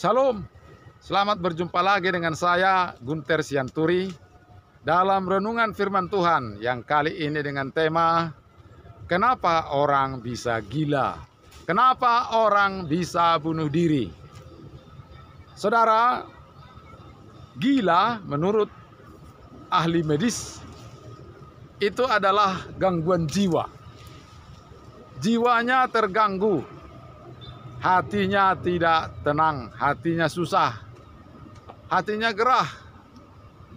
Salam, selamat berjumpa lagi dengan saya Gunter Sianturi dalam renungan firman Tuhan yang kali ini dengan tema kenapa orang bisa gila? Kenapa orang bisa bunuh diri? Saudara, gila menurut ahli medis itu adalah gangguan jiwa. Jiwanya terganggu. Hatinya tidak tenang, hatinya susah, hatinya gerah,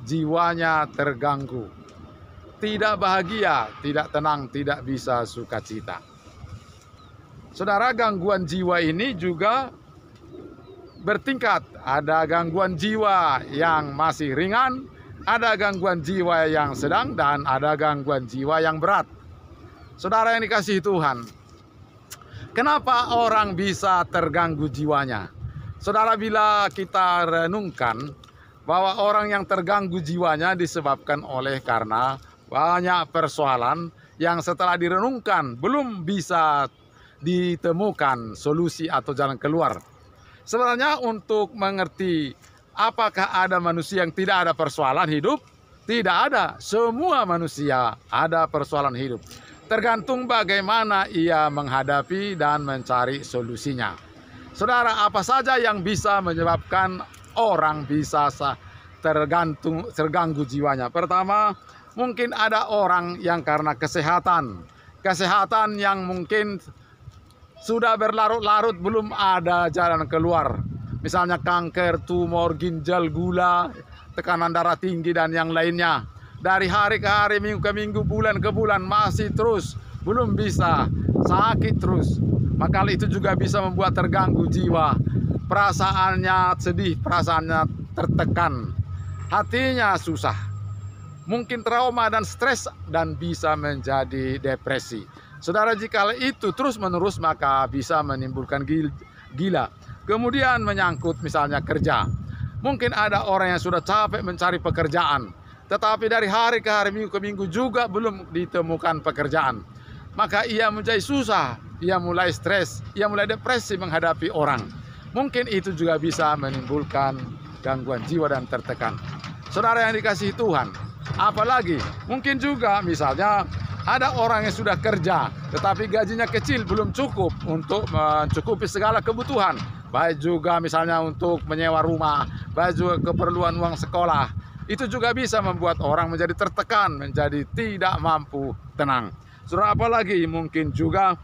jiwanya terganggu, tidak bahagia, tidak tenang, tidak bisa sukacita. Saudara, gangguan jiwa ini juga bertingkat. Ada gangguan jiwa yang masih ringan, ada gangguan jiwa yang sedang, dan ada gangguan jiwa yang berat. Saudara yang dikasihi Tuhan, kenapa orang bisa terganggu jiwanya? Saudara, bila kita renungkan bahwa orang yang terganggu jiwanya disebabkan karena banyak persoalan yang setelah direnungkan belum bisa ditemukan solusi atau jalan keluar. Sebenarnya untuk mengerti apakah ada manusia yang tidak ada persoalan hidup? Tidak ada. Semua manusia ada persoalan hidup. Tergantung bagaimana ia menghadapi dan mencari solusinya. Saudara, apa saja yang bisa menyebabkan orang bisa terganggu jiwanya? Pertama, mungkin ada orang yang karena kesehatan. Kesehatan yang mungkin sudah berlarut-larut belum ada jalan keluar. Misalnya kanker, tumor, ginjal, gula, tekanan darah tinggi, dan yang lainnya. Dari hari ke hari, minggu ke minggu, bulan ke bulan masih terus belum bisa, sakit terus. Maka itu juga bisa membuat terganggu jiwa. Perasaannya sedih, perasaannya tertekan, hatinya susah. Mungkin trauma dan stres dan bisa menjadi depresi. Saudara, jika itu terus menerus maka bisa menimbulkan gila. Kemudian menyangkut misalnya kerja. Mungkin ada orang yang sudah capek mencari pekerjaan, tetapi dari hari ke hari, minggu ke minggu juga belum ditemukan pekerjaan. Maka ia menjadi susah, ia mulai stres, ia mulai depresi menghadapi orang. Mungkin itu juga bisa menimbulkan gangguan jiwa dan tertekan. Saudara yang dikasihi Tuhan, apalagi mungkin juga misalnya ada orang yang sudah kerja, tetapi gajinya kecil, belum cukup untuk mencukupi segala kebutuhan. Baik juga misalnya untuk menyewa rumah, baik juga keperluan uang sekolah. Itu juga bisa membuat orang menjadi tertekan, menjadi tidak mampu tenang. Saudara, apalagi mungkin juga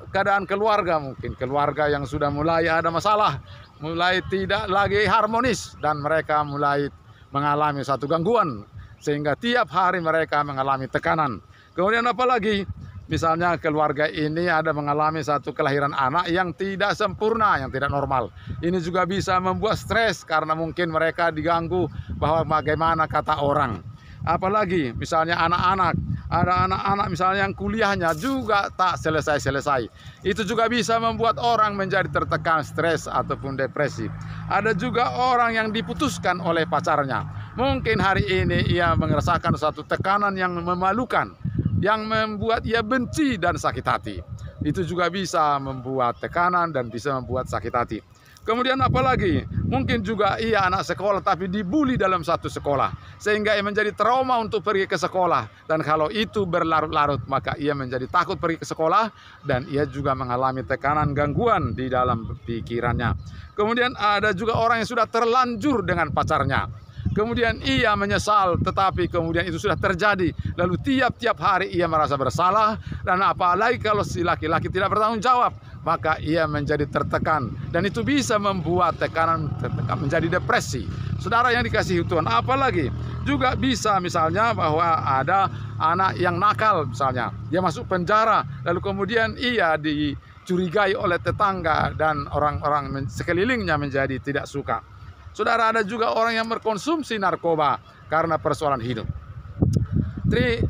keadaan keluarga, mungkin keluarga yang sudah mulai ada masalah, mulai tidak lagi harmonis, dan mereka mulai mengalami satu gangguan, sehingga tiap hari mereka mengalami tekanan. Kemudian apalagi misalnya keluarga ini ada mengalami satu kelahiran anak yang tidak sempurna, yang tidak normal. Ini juga bisa membuat stres karena mungkin mereka diganggu bahwa bagaimana kata orang. Apalagi misalnya anak-anak, ada anak-anak misalnya yang kuliahnya juga tak selesai-selesai. Itu juga bisa membuat orang menjadi tertekan, stres ataupun depresi. Ada juga orang yang diputuskan oleh pacarnya. Mungkin hari ini ia merasakan suatu tekanan yang memalukan, yang membuat ia benci dan sakit hati. Itu juga bisa membuat tekanan dan bisa membuat sakit hati. Kemudian apalagi, mungkin juga ia anak sekolah tapi dibully dalam satu sekolah, sehingga ia menjadi trauma untuk pergi ke sekolah. Dan kalau itu berlarut-larut, maka ia menjadi takut pergi ke sekolah, dan ia juga mengalami tekanan, gangguan di dalam pikirannya. Kemudian ada juga orang yang sudah terlanjur dengan pacarnya. Kemudian ia menyesal, tetapi kemudian itu sudah terjadi. Lalu tiap-tiap hari ia merasa bersalah, dan apalagi kalau si laki-laki tidak bertanggung jawab, maka ia menjadi tertekan. Dan itu bisa membuat tekanan menjadi depresi. Saudara yang dikasihi Tuhan, apalagi juga bisa misalnya bahwa ada anak yang nakal misalnya. Dia masuk penjara, lalu kemudian ia dicurigai oleh tetangga dan orang-orang sekelilingnya menjadi tidak suka. Saudara, ada juga orang yang berkonsumsi narkoba karena persoalan hidup.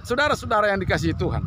Saudara-saudara yang dikasihi Tuhan,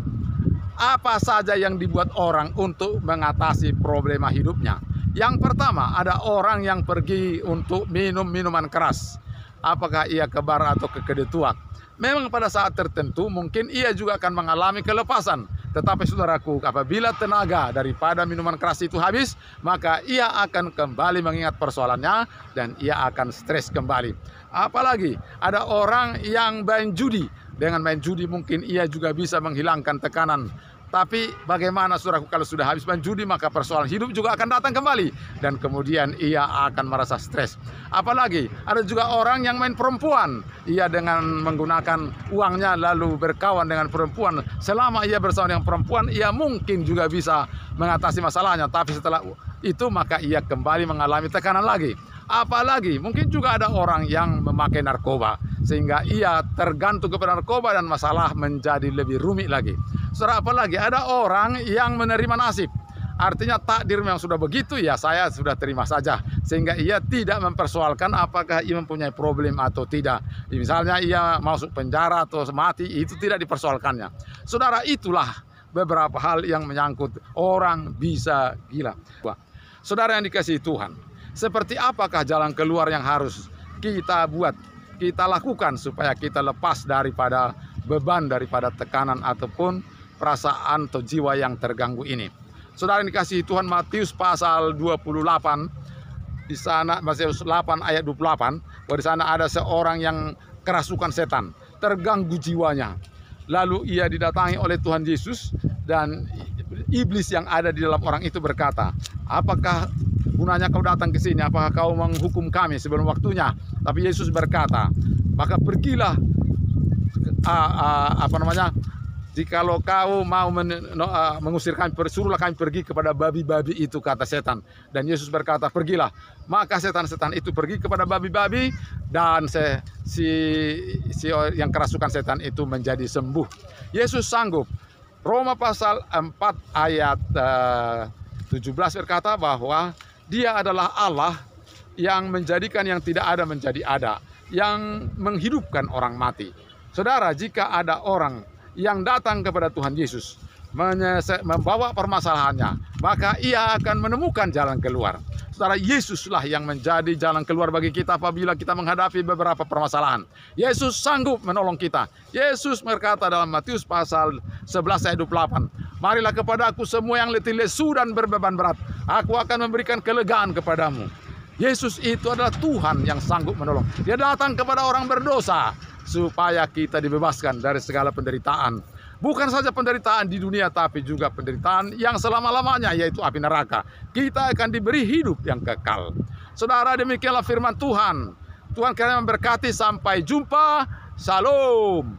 apa saja yang dibuat orang untuk mengatasi problema hidupnya? Yang pertama, ada orang yang pergi untuk minum minuman keras. Apakah ia ke bar atau ke kedai tuak? Memang pada saat tertentu mungkin ia juga akan mengalami kelepasan. Tetapi saudaraku, apabila tenaga daripada minuman keras itu habis, maka ia akan kembali mengingat persoalannya dan ia akan stres kembali. Apalagi ada orang yang main judi. Dengan main judi mungkin ia juga bisa menghilangkan tekanan. Tapi bagaimana saudaraku, kalau sudah habis main judi maka persoalan hidup juga akan datang kembali. Dan kemudian ia akan merasa stres. Apalagi ada juga orang yang main perempuan. Ia dengan menggunakan uangnya lalu berkawan dengan perempuan. Selama ia bersama dengan perempuan, ia mungkin juga bisa mengatasi masalahnya. Tapi setelah itu maka ia kembali mengalami tekanan lagi. Apalagi mungkin juga ada orang yang memakai narkoba. Sehingga ia tergantung kepada narkoba dan masalah menjadi lebih rumit lagi. Saudara, apalagi ada orang yang menerima nasib. Artinya takdir yang sudah begitu, ya saya sudah terima saja. Sehingga ia tidak mempersoalkan apakah ia mempunyai problem atau tidak. Misalnya ia masuk penjara atau mati, itu tidak dipersoalkannya. Saudara, itulah beberapa hal yang menyangkut orang bisa gila. Saudara yang dikasihi Tuhan, seperti apakah jalan keluar yang harus kita buat, kita lakukan supaya kita lepas daripada beban, daripada tekanan ataupun perasaan atau jiwa yang terganggu ini. Saudara yang dikasihi Tuhan, Matius pasal 28, di sana Matius 8 ayat 28, bahwa di sana ada seorang yang kerasukan setan, terganggu jiwanya. Lalu ia didatangi oleh Tuhan Yesus dan iblis yang ada di dalam orang itu berkata, "Apakah gunanya kau datang ke sini? Apakah kau menghukum kami sebelum waktunya?" Tapi Yesus berkata, "Maka pergilah, jikalau kau mau mengusir kami, suruhlah kami pergi kepada babi-babi itu," kata setan. Dan Yesus berkata, "Pergilah." Maka setan-setan itu pergi kepada babi-babi dan si yang kerasukan setan itu menjadi sembuh. Yesus sanggup. Roma pasal 4 ayat 17 berkata bahwa Dia adalah Allah yang menjadikan yang tidak ada menjadi ada, yang menghidupkan orang mati. Saudara, jika ada orang yang datang kepada Tuhan Yesus membawa permasalahannya, maka ia akan menemukan jalan keluar. Saudara, Yesuslah yang menjadi jalan keluar bagi kita apabila kita menghadapi beberapa permasalahan. Yesus sanggup menolong kita. Yesus berkata dalam Matius pasal 11 ayat 28, "Marilah kepadaku semua yang letih lesu dan berbeban berat, aku akan memberikan kelegaan kepadamu." Yesus itu adalah Tuhan yang sanggup menolong. Dia datang kepada orang berdosa supaya kita dibebaskan dari segala penderitaan. Bukan saja penderitaan di dunia, tapi juga penderitaan yang selama-lamanya, yaitu api neraka. Kita akan diberi hidup yang kekal. Saudara, demikianlah firman Tuhan. Tuhan kiranya memberkati. Sampai jumpa. Shalom.